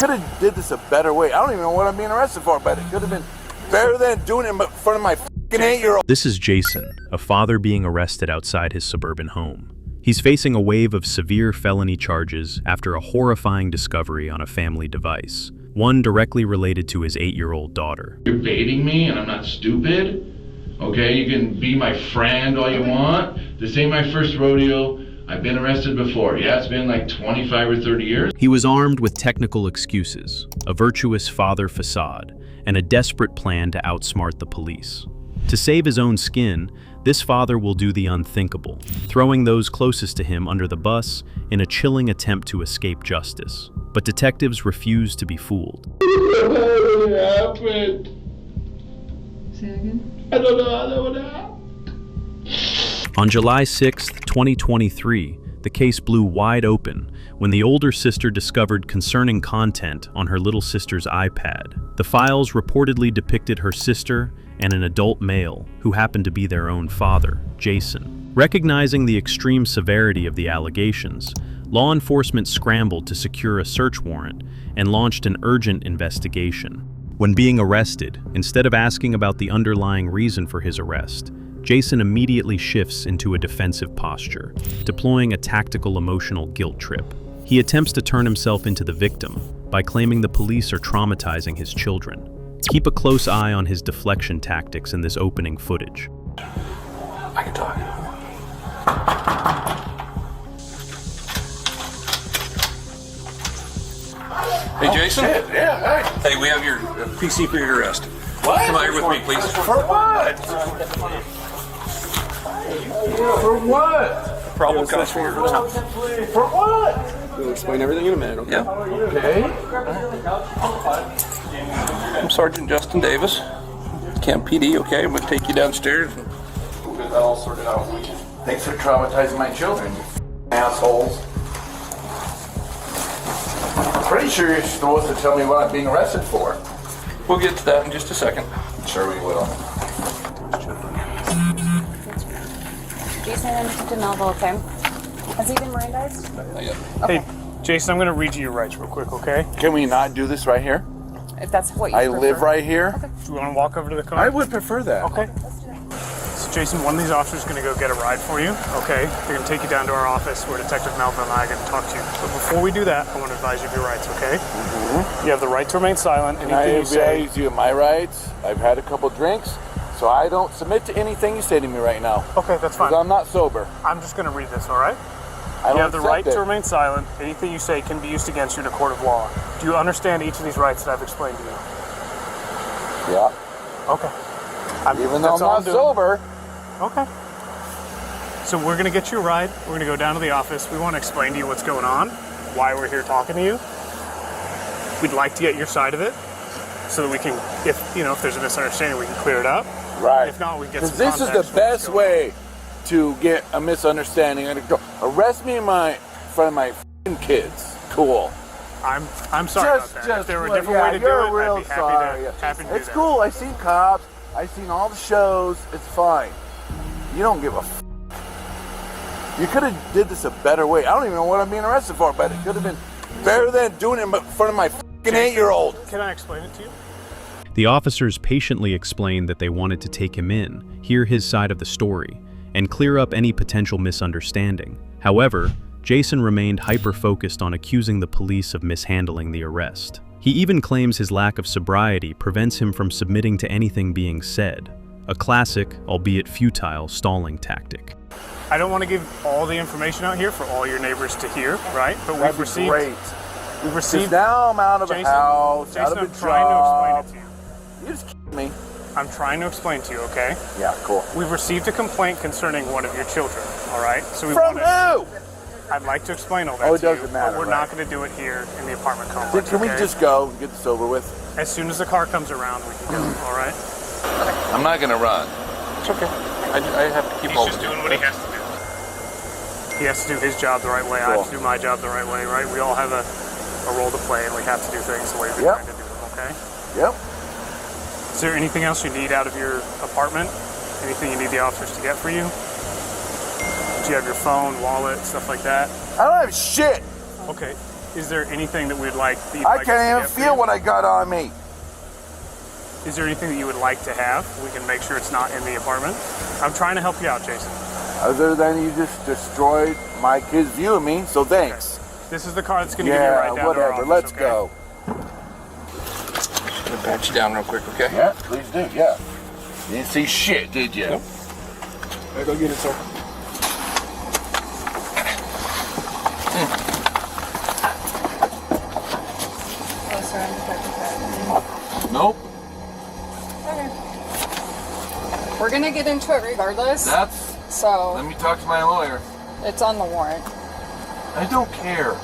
could have did this a better way. I don't even know what I'm being arrested for, but it could have been better than doing it in front of my fucking 8-year-old. This is Jason, a father being arrested outside his suburban home. He's facing a wave of severe felony charges after a horrifying discovery on a family device, one directly related to his 8-year-old daughter. You're baiting me and I'm not stupid. Okay, you can be my friend all you want. This ain't my first rodeo. I've been arrested before. Yeah, it's been like 25 or 30 years. He was armed with technical excuses, a virtuous father facade, and a desperate plan to outsmart the police. To save his own skin, this father will do the unthinkable, throwing those closest to him under the bus in a chilling attempt to escape justice. But detectives refuse to be fooled. What happened? Say that again? I don't know how that would happen. On July 6, 2023, the case blew wide open when the older sister discovered concerning content on her little sister's iPad. The files reportedly depicted her sister and an adult male who happened to be their own father, Jason. Recognizing the extreme severity of the allegations, law enforcement scrambled to secure a search warrant and launched an urgent investigation. When being arrested, instead of asking about the underlying reason for his arrest, Jason immediately shifts into a defensive posture, deploying a tactical emotional guilt trip. He attempts to turn himself into the victim by claiming the police are traumatizing his children. Keep a close eye on his deflection tactics in this opening footage. I can talk. Hey, Jason? Oh, shit. Yeah, hey. Hey, we have your PC for your arrest. What? Come out here with me, please. For what? For what? Probable cause for your arrest. For what? We'll explain everything in a minute, okay? Yeah. Okay. I'm Sergeant Justin Davis, Camp PD, okay? I'm gonna take you downstairs and we'll get that all sorted out. Thanks for traumatizing my children, you assholes. I'm pretty sure you're supposed to tell me what I'm being arrested for. We'll get to that in just a second. Sure we will. Jason and Detective Melville, okay? Has he been Mirandized? Not yet. Hey, Jason, I'm going to read you your rights real quick, okay? Can we not do this right here? If that's what you I prefer. live right here. Okay. Do you want to walk over to the car? I would prefer that. Okay. So, Jason, one of these officers is going to go get a ride for you, okay? They're going to take you down to our office where Detective Melville and I are going to talk to you. But before we do that, I want to advise you of your rights, okay? You have the right to remain silent. And I Anything you say. advise you of my rights. I've had a couple drinks, so I don't submit to anything you say to me right now. Okay, that's fine. Because I'm not sober. I'm just going to read this, all right? I don't You have the right accept to it. remain silent. Anything you say can be used against you in a court of law. Do you understand each of these rights that I've explained to you? Yeah. Okay. Even though I'm that's all not doing. sober. Okay. So we're going to get you a ride. We're going to go down to the office. We want to explain to you what's going on, why we're here talking to you. We'd like to get your side of it so that we can, if there's a misunderstanding, we can clear it up. Right. If not, we can get some Because this is context the for what's best going on. way to get a misunderstanding and to go arrest me in front of my f***ing kids. Cool. I'm sorry about that. If there were a different way to do it, I'd be happy to do It's that. cool. I've seen cops. I've seen all the shows. It's fine. You don't give a f***. You could have did this a better way. I don't even know what I'm being arrested for, but it could have been better than doing it in front of my f***ing 8-year-old. Can I explain it to you? The officers patiently explained that they wanted to take him in, hear his side of the story, and clear up any potential misunderstanding. However, Jason remained hyper-focused on accusing the police of mishandling the arrest. He even claims his lack of sobriety prevents him from submitting to anything being said, a classic, albeit futile, stalling tactic. I don't want to give all the information out here for all your neighbors to hear, right? But That'd be great. We've Because received. now I'm out of a Jason, house, out Jason, of a I'm trying job. to explain it to you. You just killed me. I'm trying to explain to you, okay? Yeah, cool. We've received a complaint concerning one of your children, all right? So we From wanna- who? I'd like to explain all that Oh, it to you, doesn't matter, but we're right. not going to do it here in the apartment complex, Can we okay? just go and get this over with? As soon as the car comes around, we can go, all right? I'm not gonna run. It's okay. I have to keep He's just doing what he has to do. He has to do his job the right way. I have to do my job the right way, right? We all have a role to play, and we have to do things the way we're Yep. trying to do them, okay? Yep. Is there anything else you need out of your apartment? Anything you need the officers to get for you? Do you have your phone, wallet, stuff like that? I don't have shit. Okay. Is there anything that we'd like that you'd I like us to can't even get for feel you? what I got on me. Is there anything that you would like to have? We can make sure it's not in the apartment. I'm trying to help you out, Jason. Other than you just destroyed my kid's view of me, so thanks. This is the car that's going to give you a Yeah, ride down whatever. to our office, Let's okay? go. I'm gonna pat you down real quick, okay? Yeah, please do. Yeah. You didn't see shit, did you? Nope. There, go get it, sir. Nope. We're gonna get into it regardless. Let Let me talk to my lawyer. it's on the warrant. I don't care.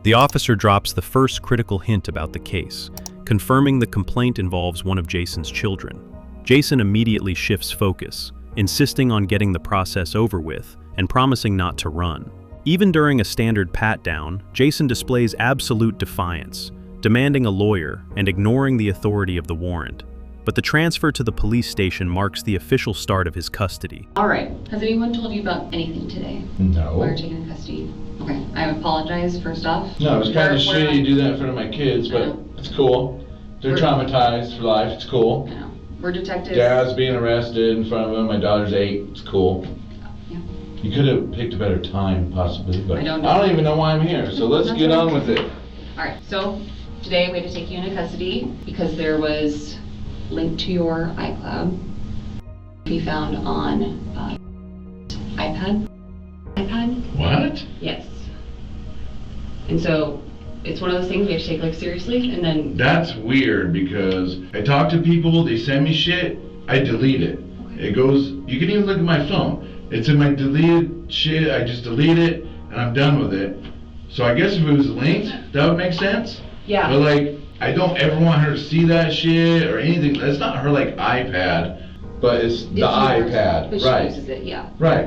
The officer drops the first critical hint about the case, confirming the complaint involves one of Jason's children. Jason immediately shifts focus, insisting on getting the process over with and promising not to run. Even during a standard pat-down, Jason displays absolute defiance, demanding a lawyer and ignoring the authority of the warrant. But the transfer to the police station marks the official start of his custody. All right. Has anyone told you about anything today? No. While you're taken in custody? Okay. I apologize first off. No, it's kind of Where- shitty to do that in front of my kids, I but know. it's cool. They're We're- traumatized for life. It's cool. I know. We're detectives. Dad's being arrested in front of him. My daughter's 8. It's cool. Yeah. You could have picked a better time, possibly, but I don't know. even know why I'm here. So let's That's get right. on with it. All right. So today we had to take you into custody because there was linked to your iCloud be found on iPad. What? Yes. And so it's one of those things we have to take like seriously, and then That's weird because I talk to people, they send me shit, I delete it. It goes, you can even look at my phone. It's in my deleted shit, I just delete it and I'm done with it. So I guess if it was linked, that would make sense. yeah. But like, I don't ever want her to see that shit or anything. That's not her like iPad, but it's the It's yours, iPad. but she Right. uses it. Yeah. Right.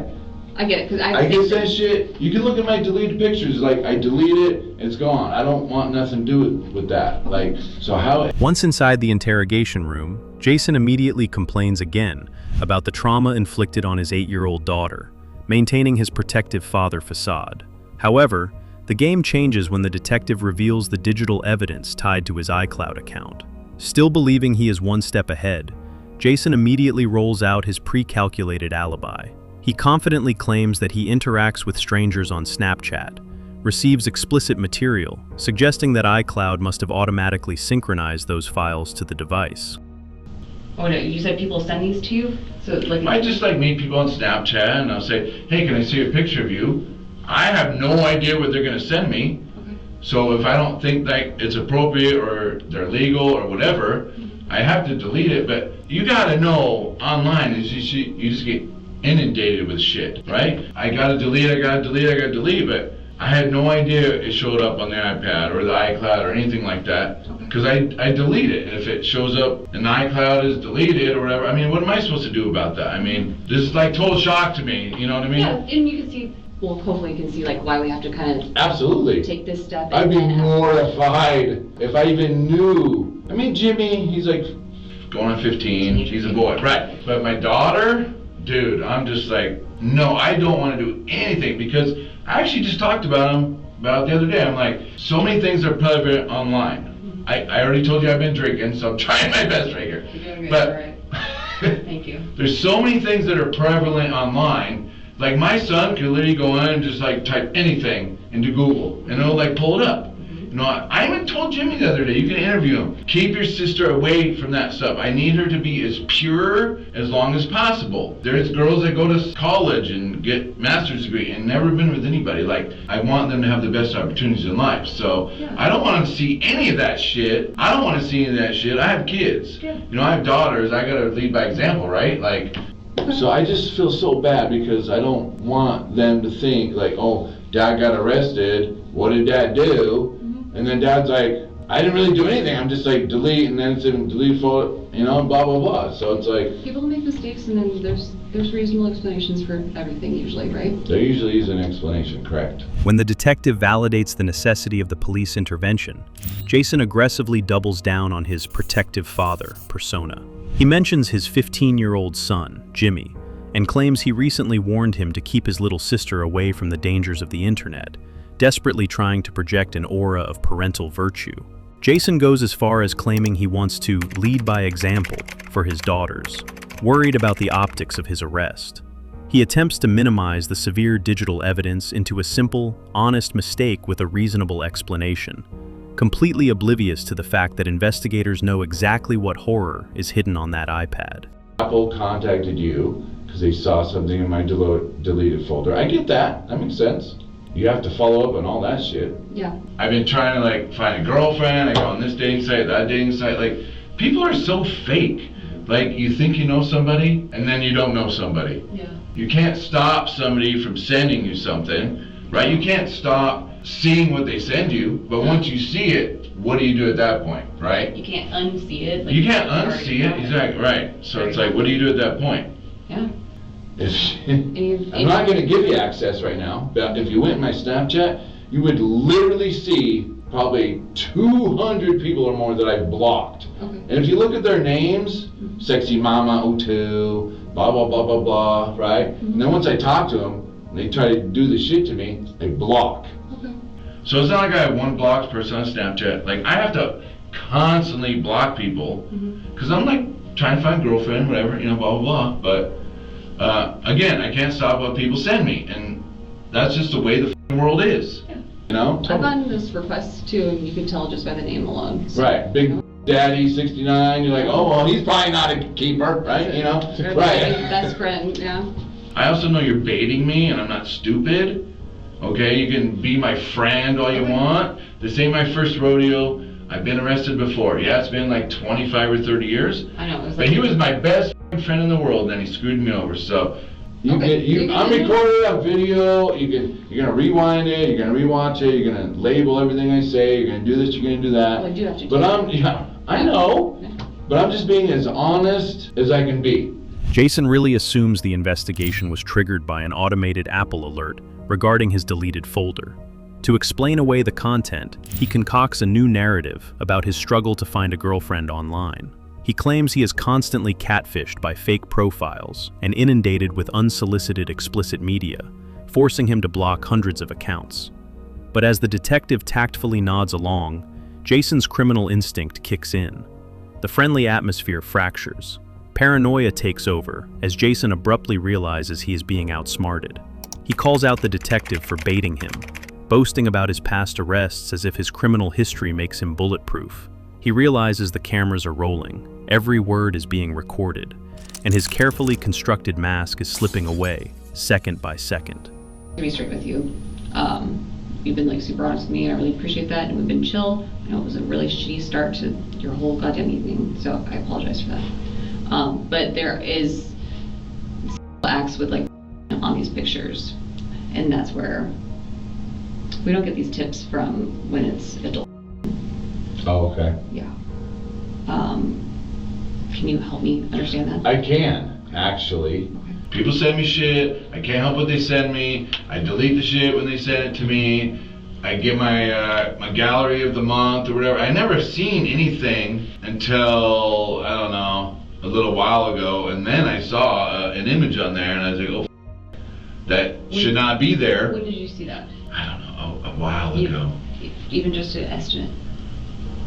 I get it because I get that shit. You can look at my deleted pictures. Like I delete it, it's gone. I don't want nothing to do with that. Like, so how? Once inside the interrogation room, Jason immediately complains again about the trauma inflicted on his 8-year-old daughter, maintaining his protective father facade. However, the game changes when the detective reveals the digital evidence tied to his iCloud account. Still believing he is one step ahead, Jason immediately rolls out his pre-calculated alibi. He confidently claims that he interacts with strangers on Snapchat, receives explicit material, suggesting that iCloud must have automatically synchronized those files to the device. Oh no, you said people send these to you? So like I just like meet people on Snapchat and I'll say, hey, can I see a picture of you? I have no idea what they're gonna send me. Okay. So if I don't think like it's appropriate or they're legal or whatever, I have to delete it. But you gotta know online is you just get inundated with shit, right? I gotta delete, but I had no idea it showed up on the iPad or the iCloud or anything like that. Because I delete it. And if it shows up and the iCloud is deleted or whatever, I mean, what am I supposed to do about that? I mean, this is like total shock to me, you know what I mean? Yeah, and you can see, well, hopefully you can see like why we have to kind of Absolutely. take this step. I'd be and then mortified if I even knew. I mean, Jimmy, he's like going on 15. She's a boy, right? But my daughter, dude, I'm just like, no, I don't want to do anything because I actually just talked about it the other day. I'm like, so many things are private online. I already told you I've been drinking, so I'm trying my best right here. You're doing good, But all right. Thank you. there's so many things that are prevalent online. Like my son could literally go in and just like type anything into Google and it'll like pull it up. You know, I even told Jimmy the other day, you can interview him. Keep your sister away from that stuff. I need her to be as pure as long as possible. There's girls that go to college and get master's degree and never been with anybody. Like, I want them to have the best opportunities in life. So I don't want to see any of that shit. I don't want to see any of that shit. I have kids. Yeah. You know, I have daughters. I gotta lead by example, right? Like, so I just feel so bad because I don't want them to think like, oh, dad got arrested. What did dad do? And then dad's like, I didn't really do anything. I'm just like delete and then it's in delete photo, you know, blah, blah, blah. So it's like, People make mistakes and then there's reasonable explanations for everything usually, right? there usually is an explanation, correct? When the detective validates the necessity of the police intervention, Jason aggressively doubles down on his protective father persona. He mentions his 15-year-old son, Jimmy, and claims he recently warned him to keep his little sister away from the dangers of the internet, desperately trying to project an aura of parental virtue. Jason goes as far as claiming he wants to lead by example for his daughters, worried about the optics of his arrest. He attempts to minimize the severe digital evidence into a simple, honest mistake with a reasonable explanation, completely oblivious to the fact that investigators know exactly what horror is hidden on that iPad. Apple contacted you because they saw something in my deleted folder. I get that. That makes sense. You have to follow up on all that shit. Yeah. I've been trying to like find a girlfriend. I go on this dating site, that dating site. Like, people are so fake. Like, you think you know somebody and then you don't know somebody. Yeah. You can't stop somebody from sending you something, right? You can't stop seeing what they send you, but once you see it, what do you do at that point, right? You can't unsee it. Like, You can't unsee it, exactly, right. So it's like, what do you do at that point? Yeah. I'm not going to give you access right now, but if you went in my Snapchat, you would literally see probably 200 people or more that I've blocked. Okay. And if you look at their names, Sexy Mama 02, blah, blah, blah, blah, blah, right? And then once I talk to them, and they try to do the shit to me, they block. Okay. So it's not like I have one blocked person on Snapchat. Like, I have to constantly block people, because I'm like trying to find a girlfriend, whatever, you know, blah, blah, blah. But again, I can't stop what people send me, and that's just the way the f***ing world is. Yeah. You know? I've gotten this request too, and you can tell just by the name alone. So, Right, Big Daddy 69, you're like, oh, well, he's probably not a keeper, right? You know? Right. Best friend, yeah. I also know you're baiting me, and I'm not stupid. Okay, you can be my friend all you want. This ain't my first rodeo. I've been arrested before. Yeah, it's been like 25 or 30 years. I know. It was But like, he was my best friend in the world, and then he screwed me over. So I'm continue. recorded on video. You're gonna rewind it. You're gonna rewatch it. You're gonna label everything I say. You're gonna do this. You're gonna do that. Well, I do have to do But that. I know. Yeah. But I'm just being as honest as I can be. Jason really assumes the investigation was triggered by an automated Apple alert regarding his deleted folder. To explain away the content, he concocts a new narrative about his struggle to find a girlfriend online. He claims he is constantly catfished by fake profiles and inundated with unsolicited explicit media, forcing him to block hundreds of accounts. But as the detective tactfully nods along, Jason's criminal instinct kicks in. The friendly atmosphere fractures. Paranoia takes over as Jason abruptly realizes he is being outsmarted. He calls out the detective for baiting him, boasting about his past arrests as if his criminal history makes him bulletproof. He realizes the cameras are rolling, every word is being recorded, and his carefully constructed mask is slipping away, second by second. To be straight with you, you've been like super honest with me, and I really appreciate that, and we've been chill. I know it was a really shitty start to your whole goddamn evening, so I apologize for that. But there is acts with like on these pictures, and that's where we don't get these tips from when it's adult. Oh, okay. Yeah. Can you help me understand that? I can, actually. People send me shit. I can't help what they send me. I delete the shit when they send it to me. I get my my gallery of the month or whatever. I never seen anything until, I don't know, a little while ago, and then I saw an image on there, and I was like, oh, that should not be there. When did you see that? I don't know, a while ago. Even just an estimate?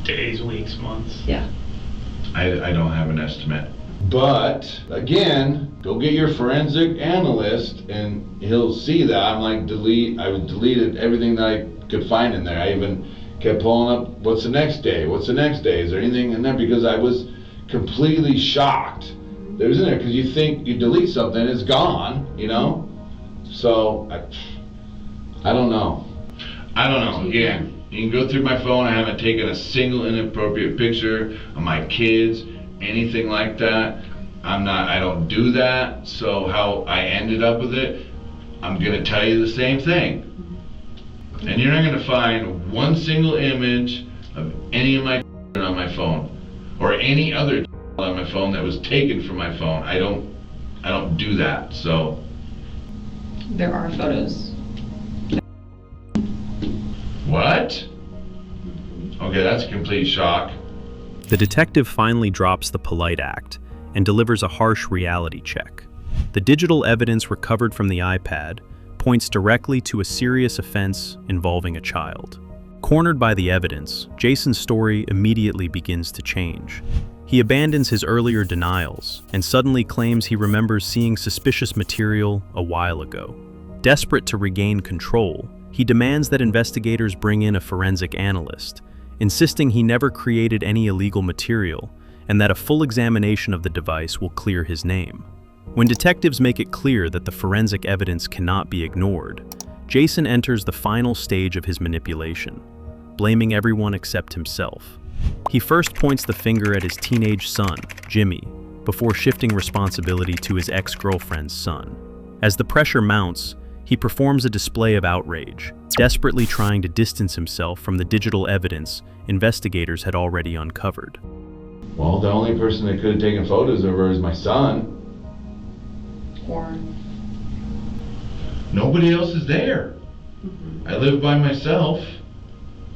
Days, weeks, months. Yeah. I don't have an estimate. But, again, go get your forensic analyst, and he'll see that I'm like, I deleted everything that I could find in there. I even kept pulling up, what's the next day? What's the next day? Is there anything in there? Because I was completely shocked that it was in there, because you think you delete something, it's gone, you know? So, I don't know. I don't know. Again, you can go through my phone. I haven't taken a single inappropriate picture of my kids, anything like that. I don't do that. So how I ended up with it, I'm gonna tell you the same thing. And you're not gonna find one single image of any of my on my phone, or any other on my phone that was taken from my phone. I don't do that. So There are photos. what? Okay, that's a complete shock. The detective finally drops the polite act and delivers a harsh reality check. The digital evidence recovered from the iPad points directly to a serious offense involving a child. Cornered by the evidence, Jason's story immediately begins to change. He abandons his earlier denials and suddenly claims he remembers seeing suspicious material a while ago. Desperate to regain control, he demands that investigators bring in a forensic analyst, insisting he never created any illegal material and that a full examination of the device will clear his name. When detectives make it clear that the forensic evidence cannot be ignored, Jason enters the final stage of his manipulation, blaming everyone except himself. He first points the finger at his teenage son, Jimmy, before shifting responsibility to his ex-girlfriend's son. As the pressure mounts, he performs a display of outrage, desperately trying to distance himself from the digital evidence investigators had already uncovered. Well, the only person that could have taken photos of her is my son. Or Nobody else is there. I live by myself.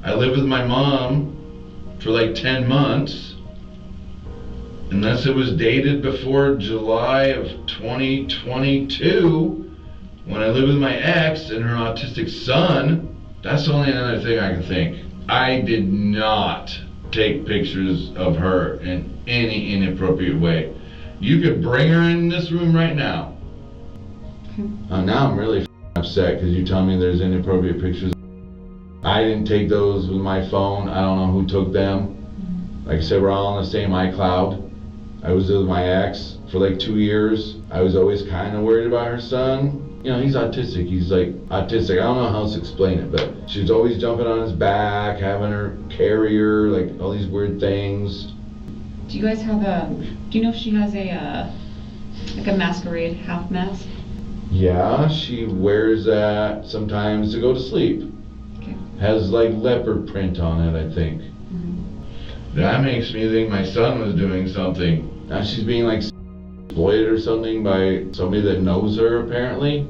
I lived with my mom for like 10 months. Unless it was dated before July of 2022, when I lived with my ex and her autistic son. That's the only other thing I can think. I did not take pictures of her in any inappropriate way. You could bring her in this room right now. Now I'm really upset because you tell me there's inappropriate pictures. I didn't take those with my phone. I don't know who took them. Like I said, we're all on the same iCloud. I was with my ex for like 2 years. I was always kind of worried about her son. You know, he's autistic. He's like autistic. I don't know how else to explain it, but she was always jumping on his back, having her carry her, like all these weird things. do you guys have do you know if she has like a masquerade half mask? Yeah, she wears that sometimes to go to sleep. Okay. Has like leopard print on it, I think. That makes me think my son was doing something. Now she's being like exploited or something by somebody that knows her apparently.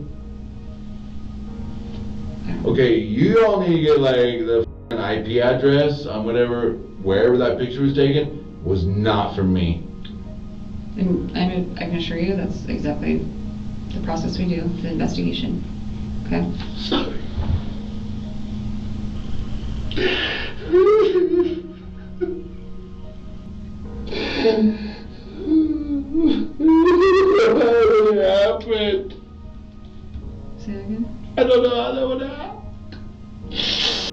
Okay, you all need to get like the IP address on wherever that picture was taken was not from me. And I can assure you that's exactly the process we do, the investigation. Okay? Sorry. What happened? Say that again? I don't know how that would happen.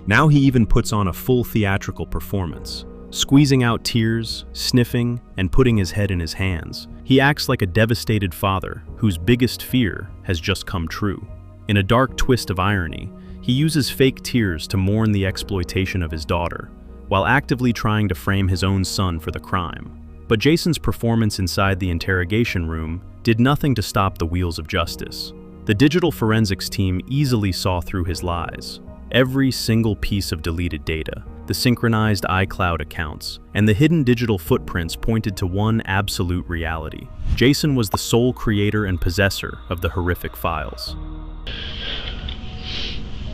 Now he even puts on a full theatrical performance, squeezing out tears, sniffing, and putting his head in his hands. He acts like a devastated father whose biggest fear has just come true. In a dark twist of irony, he uses fake tears to mourn the exploitation of his daughter, while actively trying to frame his own son for the crime. But Jason's performance inside the interrogation room did nothing to stop the wheels of justice. The digital forensics team easily saw through his lies. Every single piece of deleted data, the synchronized iCloud accounts, and the hidden digital footprints pointed to one absolute reality. Jason was the sole creator and possessor of the horrific files.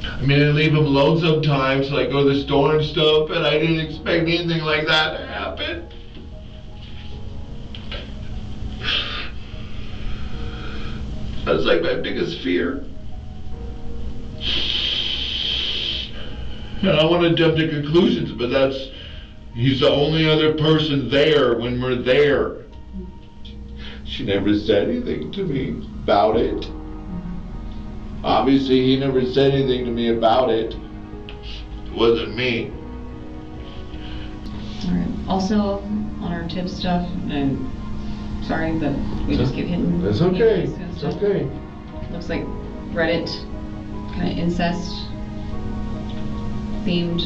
I mean, I leave him alone sometimes, so I go to the store and stuff, and I didn't expect anything like that to happen. That's like my biggest fear. And I don't want to jump to conclusions, but he's the only other person there when we're there. She never said anything to me about it. Obviously, he never said anything to me about it. It wasn't me. Alright. Also, on our tip stuff, and sorry, but we just get hidden. That's okay. It's okay. Looks like Reddit, kind of incest themed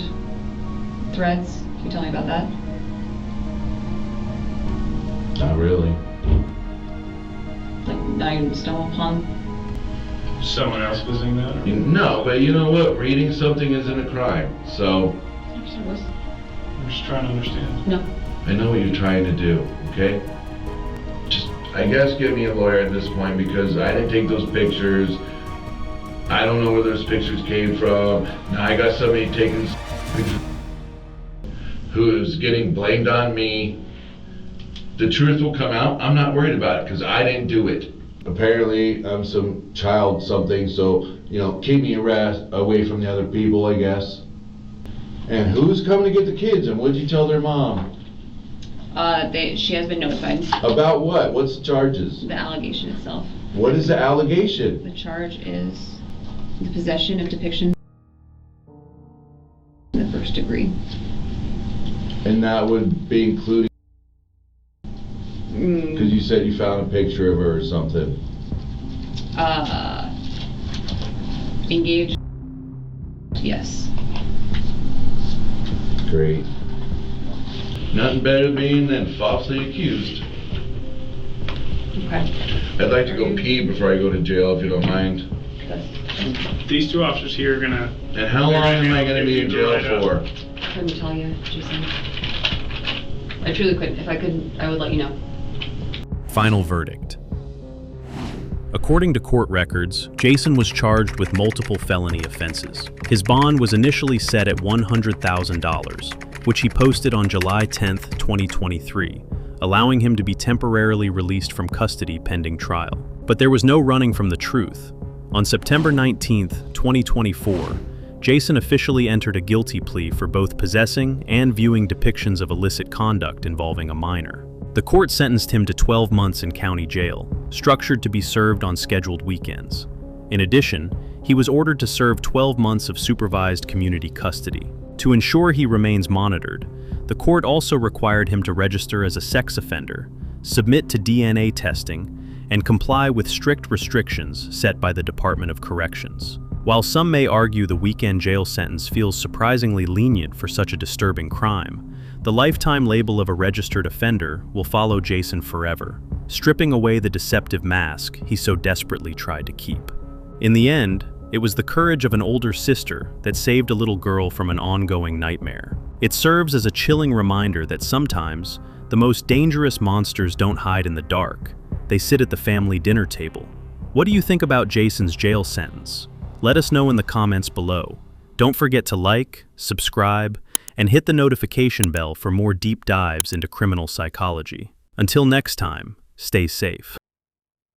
threads. Can you tell me about that? Not really. Like, not even stumble upon? Someone else visiting that? Or? No, but you know what? Reading something isn't a crime. So, I'm just trying to understand. No. I know what you're trying to do, okay? Just, I guess, get me a lawyer at this point because I didn't take those pictures. I don't know where those pictures came from. Now I got somebody taking pictures who is getting blamed on me. The truth will come out. I'm not worried about it because I didn't do it. apparently I'm some child something, so, you know, keep me away from the other people, I guess. And who's coming to get the kids, and what'd you tell their mom? She has been notified. About what? What's the charges? The allegation itself. What is the allegation? The charge is the possession of depiction in the first degree. And that would be including, because you said you found a picture of her or something. Engaged. Yes. Great. Nothing better being than falsely accused. Okay. I'd like to go pee before I go to jail, if you don't mind. These two officers here are gonna. And how long am I going to be in jail for? I couldn't tell you, Jason. I truly couldn't. If I could, I would let you know. Final verdict. According to court records, Jason was charged with multiple felony offenses. His bond was initially set at $100,000, which he posted on July 10, 2023, allowing him to be temporarily released from custody pending trial. But there was no running from the truth. On September 19, 2024, Jason officially entered a guilty plea for both possessing and viewing depictions of illicit conduct involving a minor. The court sentenced him to 12 months in county jail, structured to be served on scheduled weekends. In addition, he was ordered to serve 12 months of supervised community custody. To ensure he remains monitored, the court also required him to register as a sex offender, submit to DNA testing, and comply with strict restrictions set by the Department of Corrections. While some may argue the weekend jail sentence feels surprisingly lenient for such a disturbing crime, the lifetime label of a registered offender will follow Jason forever, stripping away the deceptive mask he so desperately tried to keep. In the end, it was the courage of an older sister that saved a little girl from an ongoing nightmare. It serves as a chilling reminder that sometimes the most dangerous monsters don't hide in the dark. They sit at the family dinner table. What do you think about Jason's jail sentence? Let us know in the comments below. Don't forget to like, subscribe, and hit the notification bell for more deep dives into criminal psychology. Until next time, stay safe.